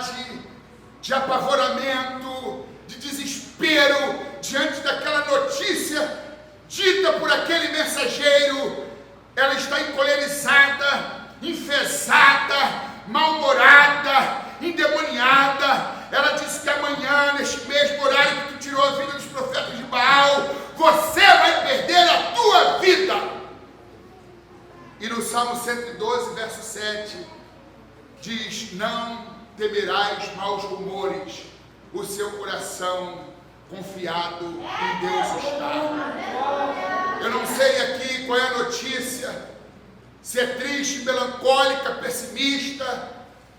ansiedade, de apavoramento, de desespero diante daquela notícia dita por aquele mensageiro. Ela está encolerizada, enfesada, mal-humorada, endemoniada. Ela disse que amanhã, neste mesmo horário que tu tirou a vida dos profetas de Baal, você vai perder a tua vida. E no Salmo 112, verso 7, diz: não temerás maus rumores, o seu coração confiado em Deus está. Eu não sei aqui qual é a notícia, se é triste, melancólica, pessimista,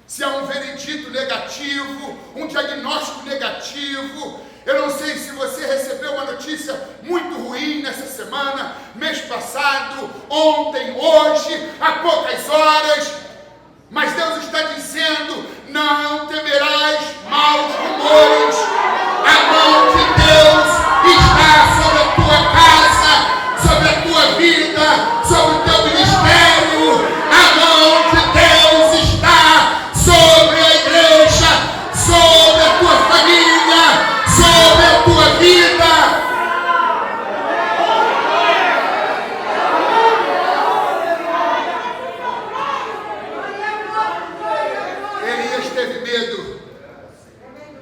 se é um veredito negativo, um diagnóstico negativo. Eu não sei se você recebeu uma notícia muito ruim nessa semana, mês passado, ontem, hoje, há poucas horas, mas Deus está dizendo: não temerás maus rumores. A mão de Deus está sobre a tua casa, sobre a tua vida, sobre o teu ministério. A mão de Deus está sobre a igreja, sobre a tua família, sobre a tua vida. Elias teve medo.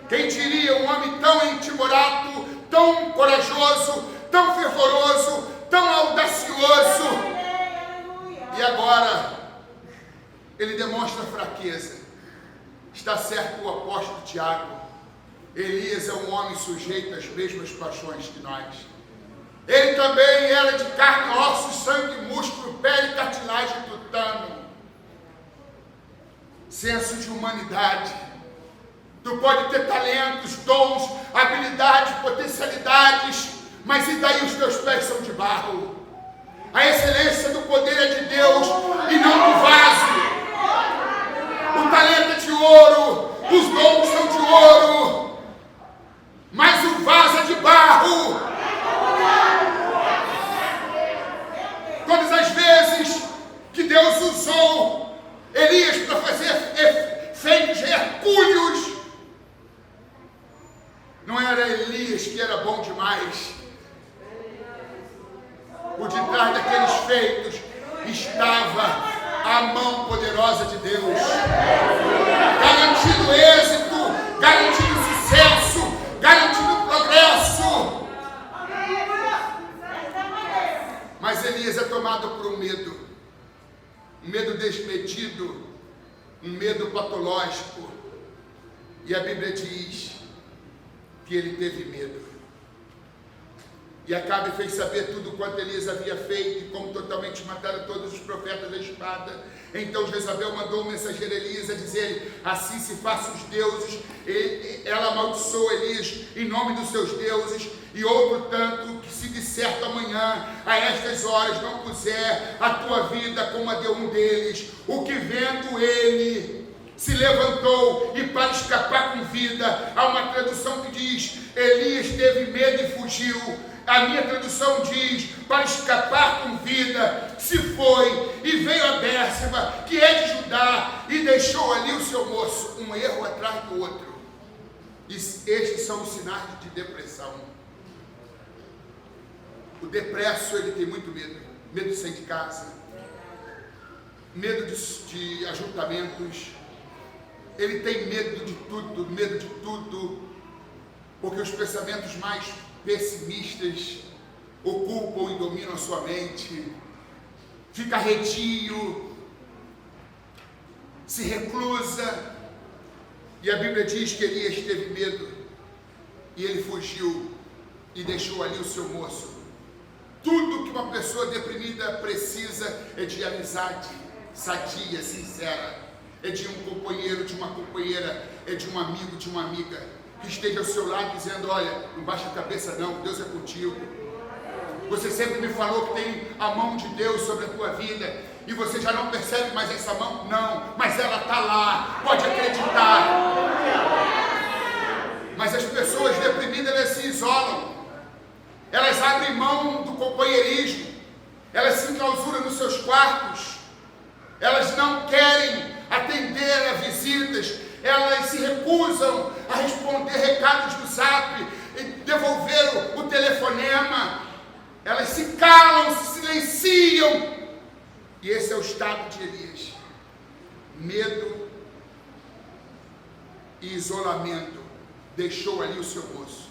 Quem diria um homem tão intimorato, tão corajoso, tão fervoroso, tão audacioso, e agora ele demonstra fraqueza. Está certo o apóstolo Tiago: Elias é um homem sujeito às mesmas paixões que nós. Ele também era de carne, ossos, sangue, músculo, pele, cartilagem, tutano. Senso de humanidade. Tu pode ter talentos, dons, habilidades, potencialidades, mas e daí os teus pés são de barro? A excelência do poder é de Deus e não do vaso. O talento é de ouro, os dons são de ouro, mas o vaso é de barro. Todas as vezes que Deus usou Elias para fazer feitos hercúleos, não era Elias que era bom demais. Por detrás daqueles feitos estava a mão poderosa de Deus, garantindo êxito, garantindo sucesso, garantindo progresso. Mas Elias é tomado por um medo desmedido, um medo patológico. E a Bíblia diz que ele teve medo. E Acabe fez saber tudo quanto Elias havia feito e como totalmente mataram todos os profetas da espada. Então Jezabel mandou o mensageiro Elias a dizer: assim se façam os deuses. Ela amaldiçoou Elias em nome dos seus deuses. E outro tanto que se de certo amanhã, a estas horas, não puser a tua vida como a de um deles, o que vendo ele se levantou e para escapar com vida. Há uma tradução que diz: Elias teve medo e fugiu. A minha tradução diz: para escapar com vida, se foi e veio a Bérseba, que é de Judá, e deixou ali o seu moço. Um erro atrás do outro. E estes são os sinais de depressão. O depresso, ele tem muito medo. Medo de sair de casa, medo de ajuntamentos. Ele tem medo de tudo, porque os pensamentos mais pessimistas ocupam e dominam a sua mente. Fica redio, se reclusa. E a Bíblia diz que Elias teve medo e ele fugiu e deixou ali o seu moço. Tudo que uma pessoa deprimida precisa é de amizade sadia, sincera. É de um companheiro, de uma companheira, é de um amigo, de uma amiga, que esteja ao seu lado dizendo: olha, não baixa a cabeça não, Deus é contigo. Você sempre me falou que tem a mão de Deus sobre a tua vida, e você já não percebe mais essa mão? Não, mas ela está lá, pode acreditar. Mas as pessoas deprimidas, elas se isolam, elas abrem mão do companheirismo, elas se enclausuram nos seus quartos, elas não querem atender a visitas, elas se recusam a responder recados do Zap e devolver o telefonema. Elas se calam, se silenciam. E esse é o estado de Elias. Medo e isolamento deixou ali o seu moço.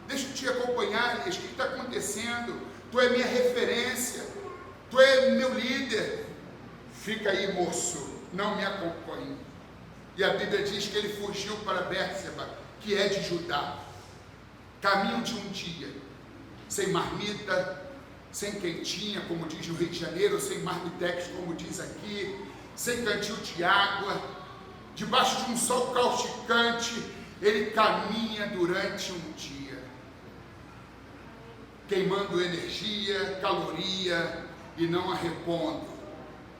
Deixa eu te acompanhar, Elias. O que está acontecendo? Tu é minha referência. Tu é meu líder. Fica aí, moço. Não me acompanhe. E a Bíblia diz que ele fugiu para Bérseba, que é de Judá. Caminho de um dia. Sem marmita, sem quentinha, como diz no Rio de Janeiro, sem marmitex, como diz aqui, sem cantil de água, debaixo de um sol causticante, ele caminha durante um dia, queimando energia, caloria, e não a repondo,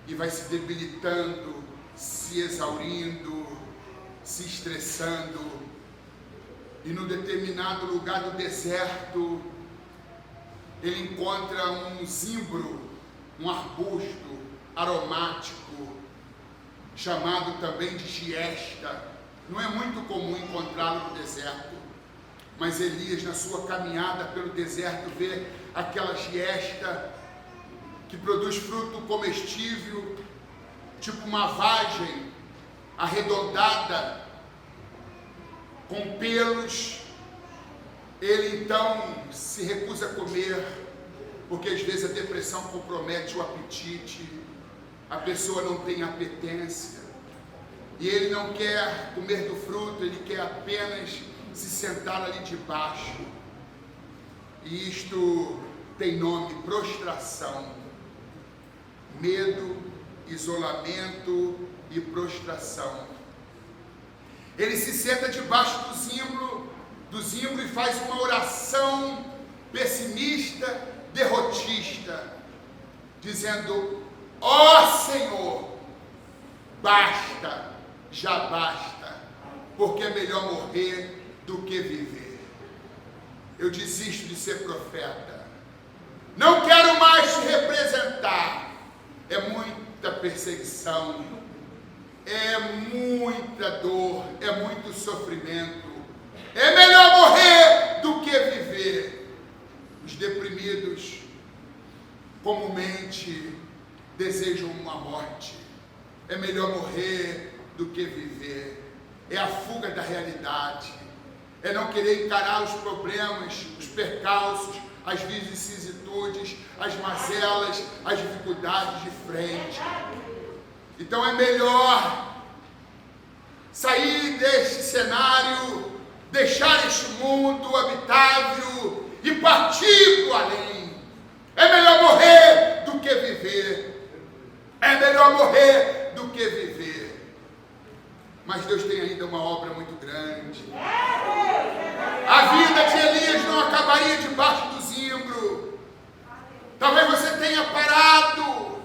e vai se debilitando, se exaurindo, se estressando, e num determinado lugar do deserto, ele encontra um zimbro, um arbusto aromático, chamado também de giesta. Não é muito comum encontrá-lo no deserto, mas Elias, na sua caminhada pelo deserto, vê aquela giesta que produz fruto comestível, tipo uma vagem arredondada, com pelos. Ele então se recusa a comer, porque às vezes a depressão compromete o apetite, a pessoa não tem apetência, e ele não quer comer do fruto, ele quer apenas se sentar ali debaixo. E isto tem nome: prostração. Medo, isolamento e prostração. Ele se senta debaixo do zimbro e faz uma oração pessimista, derrotista, dizendo: ó Senhor, basta, já basta, porque é melhor morrer do que viver. Eu desisto de ser profeta, não quero mais te representar. É muita perseguição, é muita dor, é muito sofrimento. É melhor morrer do que viver. Os deprimidos comumente desejam uma morte. É melhor morrer do que viver. É a fuga da realidade. É não querer encarar os problemas, os percalços, as vicissitudes, as mazelas, as dificuldades de frente. Então é melhor sair deste cenário, deixar este mundo habitável e partir para o além. É melhor morrer do que viver. É melhor morrer do que viver. Mas Deus tem ainda uma obra muito grande. A vida de Elias não acabaria debaixo do zimbro. Talvez você tenha parado.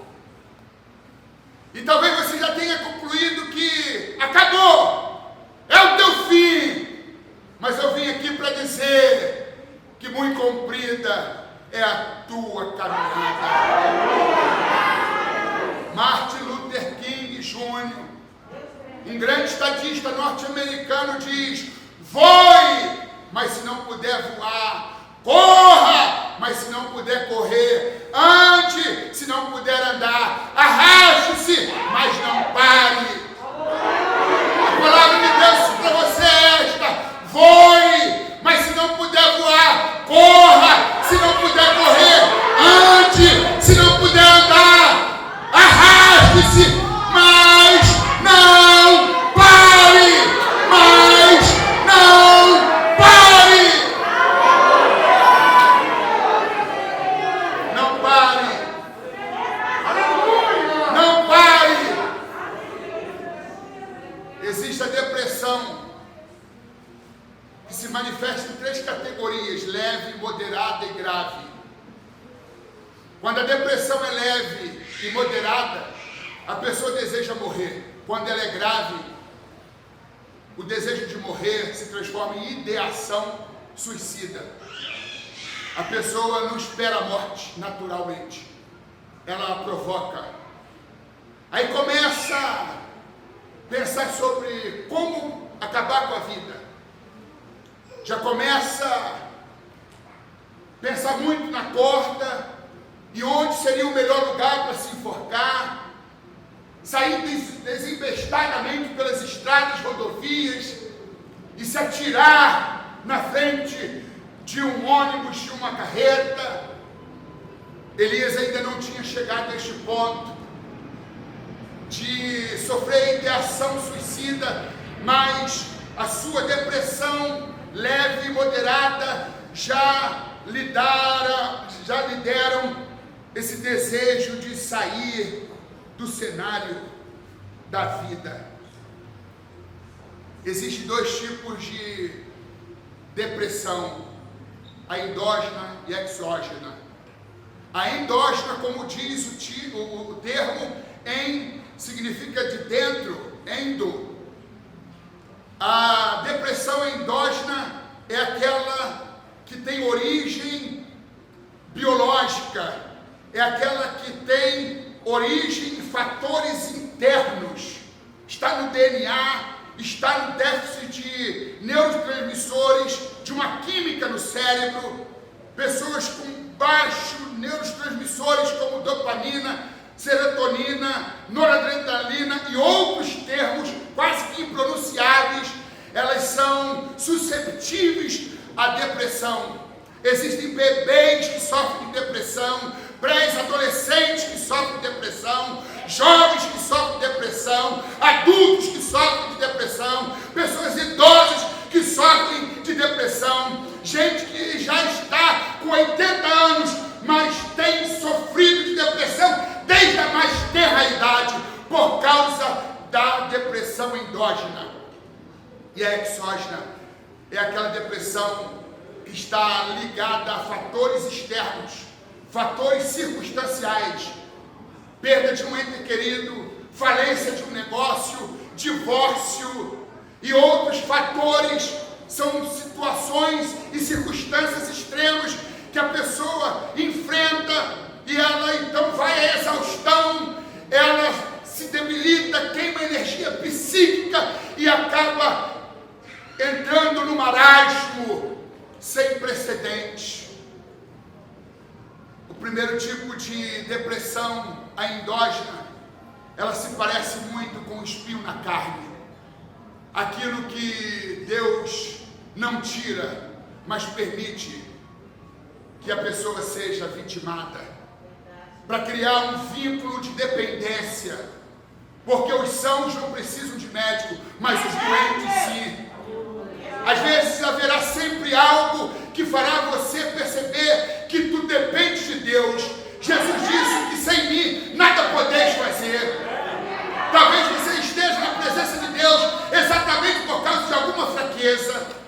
E talvez você já tenha concluído que acabou. É o teu fim. Mas eu vim aqui para dizer que muito comprida é a tua caminhada. Martin Luther King Jr., um grande estadista norte-americano, diz: voe, mas se não puder voar, corra, mas se não puder correr, ande, se não puder andar, arraste-se, mas não pare. A palavra de Deus para você é esta: voe, mas se não puder voar, corra, se não puder correr, ande, se não puder andar, arraste-se, mas não pare, mas não pare. Não pare. Não pare. Existe a depressão, que se manifesta em 3 categorias: leve, moderada e grave. Quando a depressão é leve e moderada, a pessoa deseja morrer. Quando ela é grave, o desejo de morrer se transforma em ideação suicida. A pessoa não espera a morte naturalmente, ela a provoca. Aí começa a pensar sobre como acabar acabar com a vida. Já começa a pensar muito na corda e onde seria o melhor lugar para se enforcar, sair desembestadamente pelas estradas, rodovias e se atirar na frente de um ônibus, de uma carreta. Elias ainda não tinha chegado a este ponto de sofrer ideação suicida, mas a sua depressão leve e moderada já lhe deram esse desejo de sair do cenário da vida. Existem dois tipos de depressão: a endógena e a exógena. A endógena, como diz o termo, significa de dentro, endo. A depressão endógena é aquela que tem origem biológica, é aquela que tem origem em fatores internos, está no DNA, está no déficit de neurotransmissores, de uma química no cérebro. Pessoas com baixos neurotransmissores como dopamina, serotonina, noradrenalina e outros termos quase que impronunciáveis, elas são susceptíveis à depressão. Existem bebês que sofrem de depressão, pré-adolescentes que sofrem de depressão, jovens que sofrem de depressão, adultos que sofrem de depressão, pessoas idosas que sofrem de depressão, gente que já está com 80 anos, mas tem sofrido de depressão desde a mais tenra idade, por causa da depressão endógena. E a exógena é aquela depressão que está ligada a fatores externos, fatores circunstanciais, perda de um ente querido, falência de um negócio, divórcio e outros fatores. São situações e circunstâncias extremas que a pessoa enfrenta e ela então vai à exaustão, ela se debilita, queima energia psíquica e acaba entrando no marasmo sem precedentes. O primeiro tipo de depressão, a endógena, ela se parece muito com o espinho na carne. Aquilo que Deus não tira, mas permite que a pessoa seja vitimada, para criar um vínculo de dependência, porque os sãos não precisam de médico, mas os doentes sim. Às vezes haverá sempre algo que fará você perceber que tu dependes de Deus. Jesus disse que sem mim nada podeis fazer. Talvez você esteja na presença de Deus exatamente por causa de alguma fraqueza.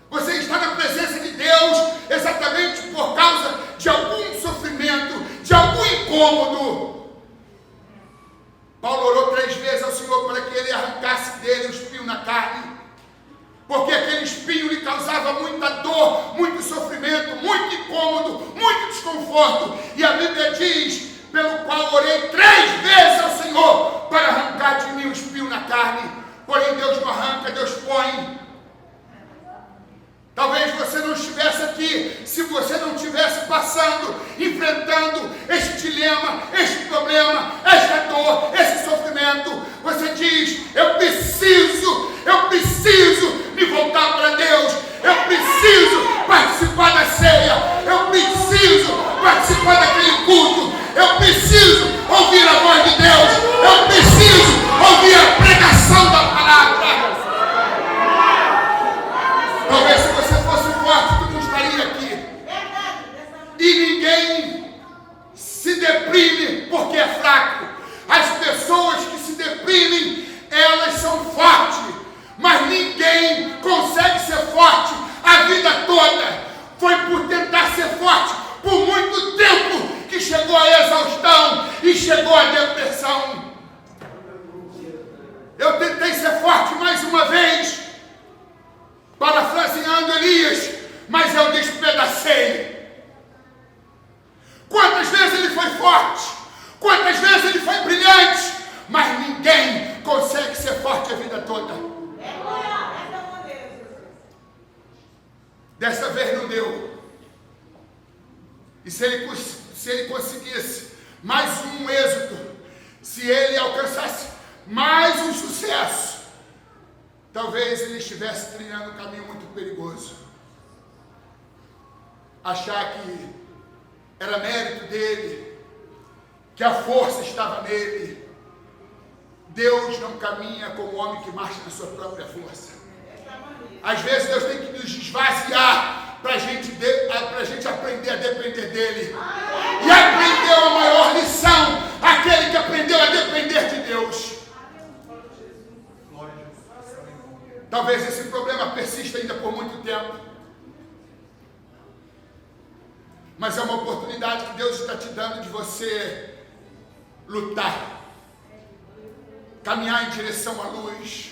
Você está na presença de Deus exatamente por causa de algum sofrimento, de algum incômodo. Paulo orou 3 vezes ao Senhor para que ele arrancasse dele o espinho na carne, porque aquele espinho lhe causava muita dor, muito sofrimento, muito incômodo, muito desconforto. E a Bíblia diz, pelo qual orei 3 vezes ao Senhor para arrancar de mim o espinho na carne. Porém Deus não arranca, Deus põe. Talvez você não estivesse aqui se você não estivesse passando, enfrentando este dilema, este problema, esta dor, esse sofrimento. Você diz, eu preciso me voltar para Deus, eu preciso participar da ceia, eu preciso participar daquele culto, eu preciso ouvir a voz de Deus, eu preciso ouvir a pregação da palavra. Talvez se você fosse forte, tu não estaria aqui. E ninguém se deprime porque é fraco. As pessoas que se deprimem, elas são fortes, mas ninguém Dessa vez não deu. E se ele conseguisse mais um êxito, se ele alcançasse mais um sucesso, talvez ele estivesse trilhando um caminho muito perigoso. Achar que era mérito dele, que a força estava nele. Deus não caminha como o homem que marcha na sua própria força. Às vezes Deus tem que nos esvaziar para a gente aprender a depender dele. E aprendeu a maior lição, aquele que aprendeu a depender de Deus. Talvez esse problema persista ainda por muito tempo. Mas é uma oportunidade que Deus está te dando de você lutar. Caminhar em direção à luz.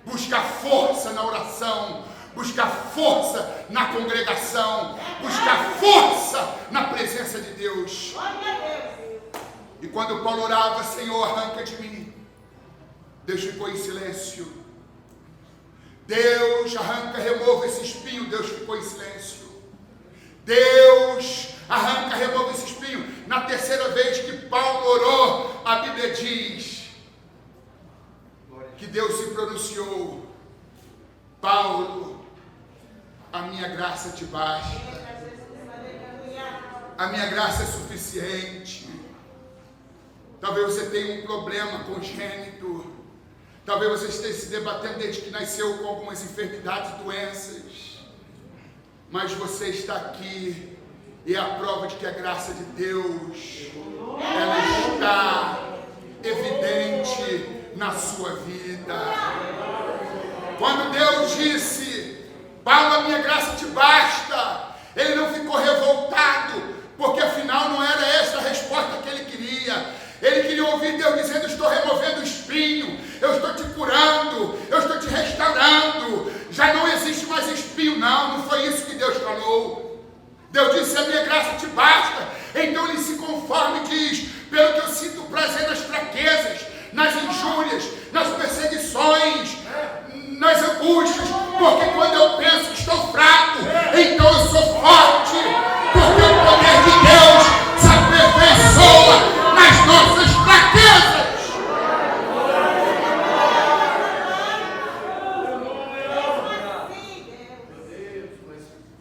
Buscar força na oração. Buscar força na congregação. Buscar força na presença de Deus. E quando Paulo orava, Senhor, arranca de mim, Deus ficou em silêncio. Deus arranca, remova esse espinho, Deus ficou em silêncio. Deus arranca, remova esse espinho. Na terceira vez que Paulo orou, a Bíblia diz que Deus se pronunciou: Paulo, a minha graça te basta, a minha graça é suficiente. Talvez você tenha um problema congênito, talvez você esteja se debatendo desde que nasceu com algumas enfermidades e doenças, mas você está aqui e é a prova de que a graça de Deus, ela está evidente na sua vida. Quando Deus disse: Paulo, a minha graça te basta, ele não ficou revoltado, porque afinal não era essa a resposta que ele queria. Ele queria ouvir Deus dizendo: estou removendo o espinho, eu estou te curando, eu estou te restaurando, já não existe mais espinho. Não foi isso que Deus falou. Deus disse: a minha graça te basta. Então ele se conforma e diz: pelo que eu sinto prazer nas fraquezas, nas injúrias, nas perseguições, nas angústias, porque quando eu penso que estou fraco, então eu sou forte, porque o poder de Deus se aperfeiçoa nas nossas fraquezas.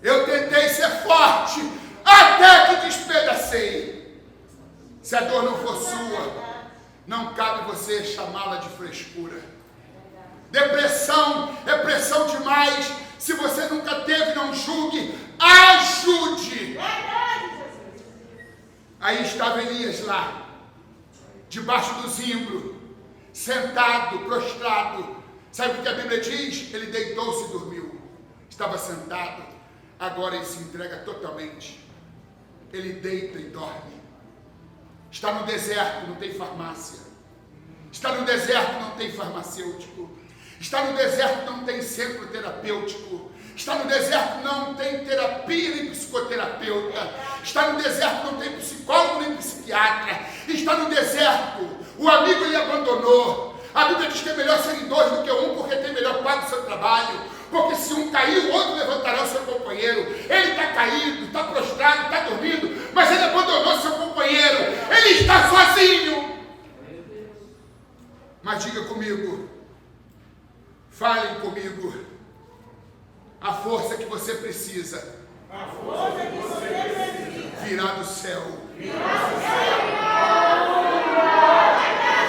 Eu tentei ser forte até que despedacei. Se a dor não for sua, não cabe você chamá-la de frescura. Depressão é pressão demais. Se você nunca teve, não julgue, ajude. Aí estava Elias lá, debaixo do zimbro, sentado, prostrado. Sabe o que a Bíblia diz? Ele deitou-se e dormiu. Estava sentado, agora ele se entrega totalmente. Ele deita e dorme. Está no deserto, não tem farmácia. Está no deserto, não tem farmacêutico. Está no deserto, não tem centro terapêutico. Está no deserto, não tem terapia nem psicoterapeuta. Está no deserto, não tem psicólogo nem psiquiatra. Está no deserto, o amigo lhe abandonou. A Bíblia diz que é melhor serem dois do que um, porque tem melhor pago o seu trabalho. Porque se um cair, o outro levantará o seu companheiro. Ele está caído, está prostrado, está dormindo, mas ele abandonou seu companheiro. Ele está sozinho. Mas diga comigo, falem comigo, a força que você precisa, virá do céu.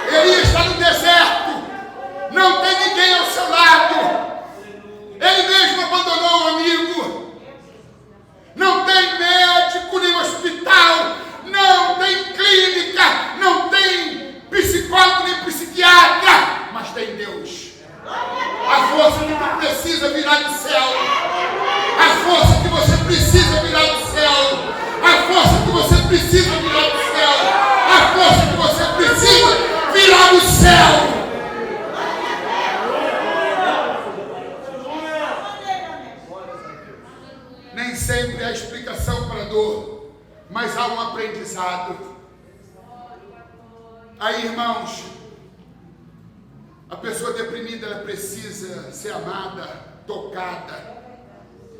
Elias está no deserto, não tem ninguém ao seu lado. Ele mesmo abandonou o amigo. Não tem médico nem hospital, não tem clínica, não tem psicólogo nem psiquiatra, mas tem Deus. A força que você precisa virá do céu. A força que você precisa virá do céu. A força que você precisa virá do céu. A força que você precisa virá do céu. Nem sempre há explicação para a dor, mas há um aprendizado. Aí, irmãos, a pessoa deprimida, ela precisa ser amada, tocada.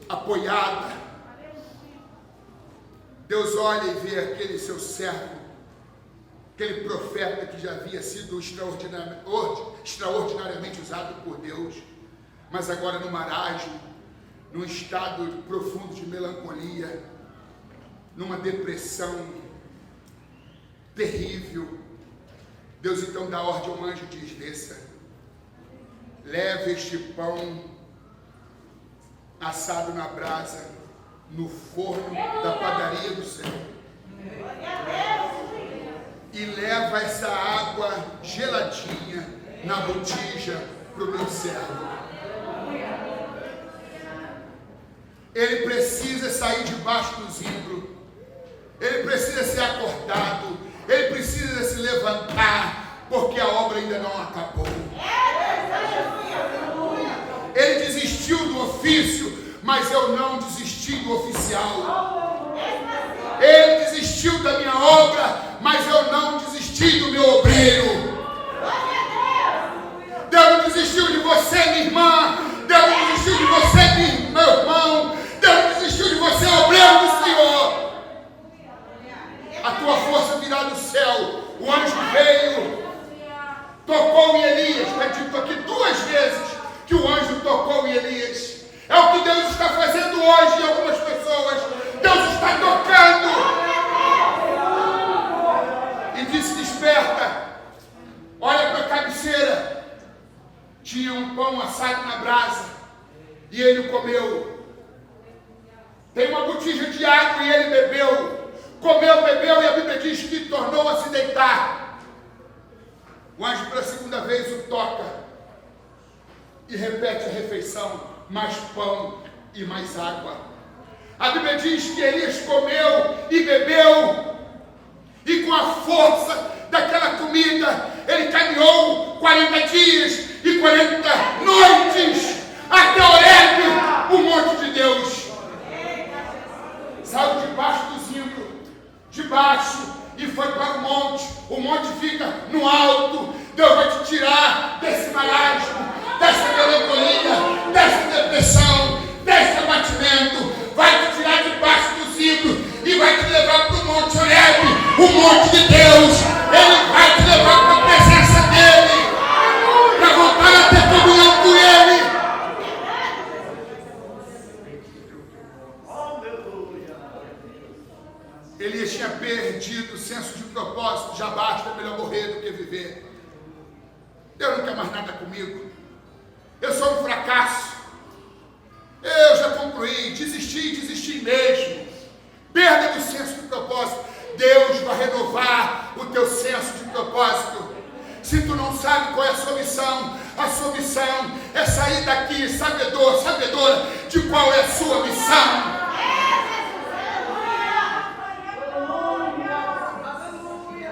apoiada. Deus olha e vê aquele seu servo, aquele profeta que já havia sido extraordinariamente usado por Deus, mas agora no marasmo, num estado profundo de melancolia, numa depressão terrível. Deus então dá ordem ao anjo e diz: desça, leve este pão assado na brasa, no forno da padaria do céu, e leva essa água geladinha na botija para o meu servo. Ele precisa sair debaixo do zimbro, ele precisa ser acordado, ele precisa se levantar, porque a obra ainda não acabou. Ele desistiu do ofício, mas eu não desisti do oficial. Ele desistiu da minha obra, mas eu não desisti do meu obreiro. Deus não desistiu de você, minha irmã. Deus não desistiu de você, meu irmão. Deus não desistiu de você, obreiro do Senhor. A tua força virá do céu. O anjo veio, tocou em Elias. Está dito aqui 2 vezes que o anjo tocou em Elias. É o que Deus está fazendo hoje em algumas pessoas. Deus está tocando. E disse: desperta. Olha para a cabeceira. Tinha um pão assado na brasa. E ele comeu. Tem uma botija de água e ele bebeu. Comeu, bebeu, e a Bíblia diz que tornou a se deitar. O anjo pela 2ª vez o toca e repete a refeição: mais pão e mais água. A Bíblia diz que Elias comeu e bebeu, e com a força daquela comida ele caminhou 40 dias e 40 noites até Horebe, o monte de Deus. Saiu debaixo do zimbro, debaixo, e foi para o monte. O monte fica no alto. Deus vai te tirar desse marasmo, dessa melancolia, dessa depressão, desse abatimento. Vai te tirar debaixo do zimbro e vai te levar para o monte Horebe, o monte de Deus. Ele vai te levar para a presença dele, para voltar a ter comunhão com ele. Elias tinha perdido o senso de propósito. Já basta, é melhor morrer do que viver. Deus não quer mais nada comigo. Eu sou um fracasso. Eu já concluí, desisti mesmo. Perda do senso de propósito. Deus vai renovar o teu senso de propósito. Se tu não sabe qual é a sua missão é sair daqui sabedora de qual é a sua missão.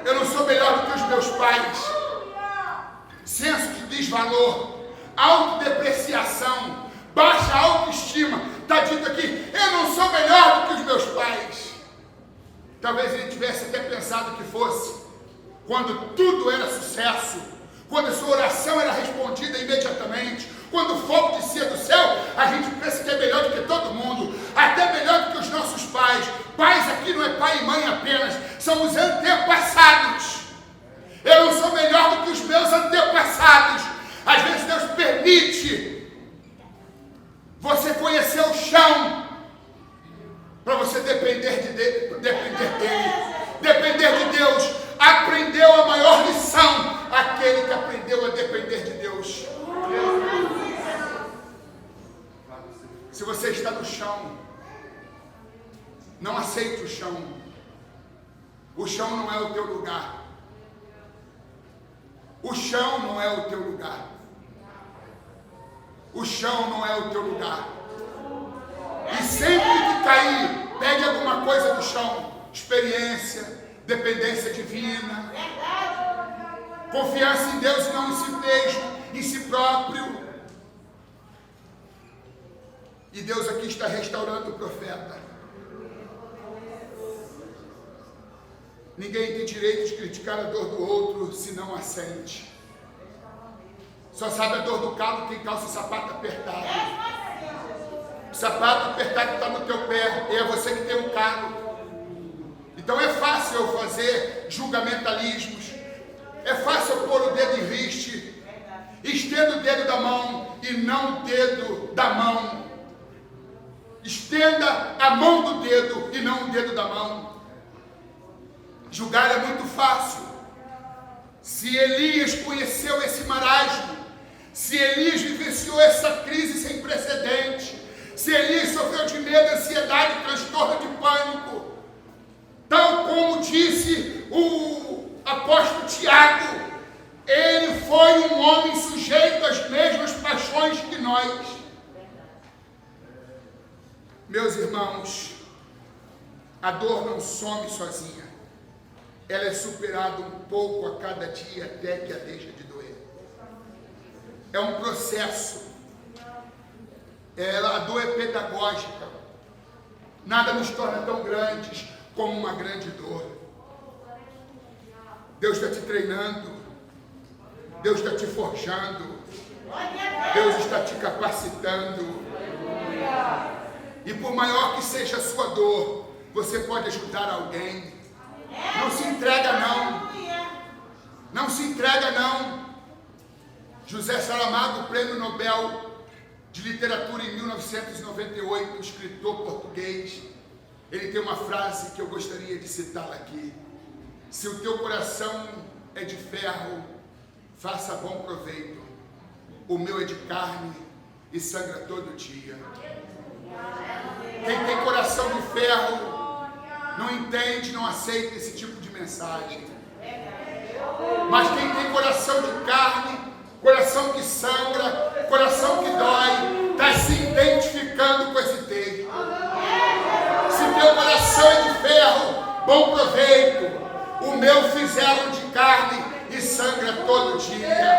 Eu não sou melhor do que os meus pais. Senso de desvalor, autodepreciação, baixa autoestima. Está dito aqui: eu não sou melhor do que os meus pais. Talvez ele tivesse até pensado que fosse, quando tudo era sucesso, quando a sua oração era respondida imediatamente, quando o fogo descia do céu. A gente pensa que é melhor do que todo mundo, até melhor do que os nossos pais. Pais aqui não é pai e mãe apenas, são os antepassados. Eu não sou melhor do que os meus antepassados. Às vezes Deus permite você conhecer o chão para você depender dele. Depender de Deus. Aprendeu a maior lição aquele que aprendeu a depender de Deus. Se você está no chão, não aceite o chão. O chão não é o teu lugar. O chão não é o teu lugar. O chão não é o teu lugar. E sempre que cair, pegue alguma coisa do chão. Experiência, dependência divina, confiança em Deus e não em si mesmo, em si próprio. E Deus aqui está restaurando o profeta. Ninguém tem direito de criticar a dor do outro se não a sente. Só sabe a dor do calo quem calça o sapato apertado. sapato apertado está no teu pé, e é você que tem o calo. Então é fácil eu fazer julgamentalismos, é fácil eu pôr o dedo em riste, estenda o dedo da mão e não o dedo da mão. Estenda a mão do dedo e não o dedo da mão. Julgar é muito fácil. Se Elias conheceu esse marasmo, se Elias vivenciou essa crise sem precedente, se Elias sofreu de medo, ansiedade, transtorno de pânico, tal como disse o apóstolo Tiago, ele foi um homem sujeito às mesmas paixões que nós. Meus irmãos, a dor não some sozinha. Ela é superada um pouco a cada dia até que a deixa de doer. É um processo. A dor é pedagógica. Nada nos torna tão grandes como uma grande dor. Deus está te treinando. Deus está te forjando. Deus está te capacitando. E por maior que seja a sua dor, você pode ajudar alguém. Não se entrega não. Não se entrega não. José Saramago, Prêmio Nobel de Literatura em 1998, escritor português, ele tem uma frase que eu gostaria de citá-la aqui. Se o teu coração é de ferro, faça bom proveito. O meu é de carne e sangra todo dia. Quem tem coração de ferro não entende, não aceita esse tipo de mensagem. Mas quem tem coração de carne, coração que sangra, coração que dói, está se identificando com esse texto. Se teu coração é de ferro, bom proveito. O meu fizeram de carne e sangra todo dia.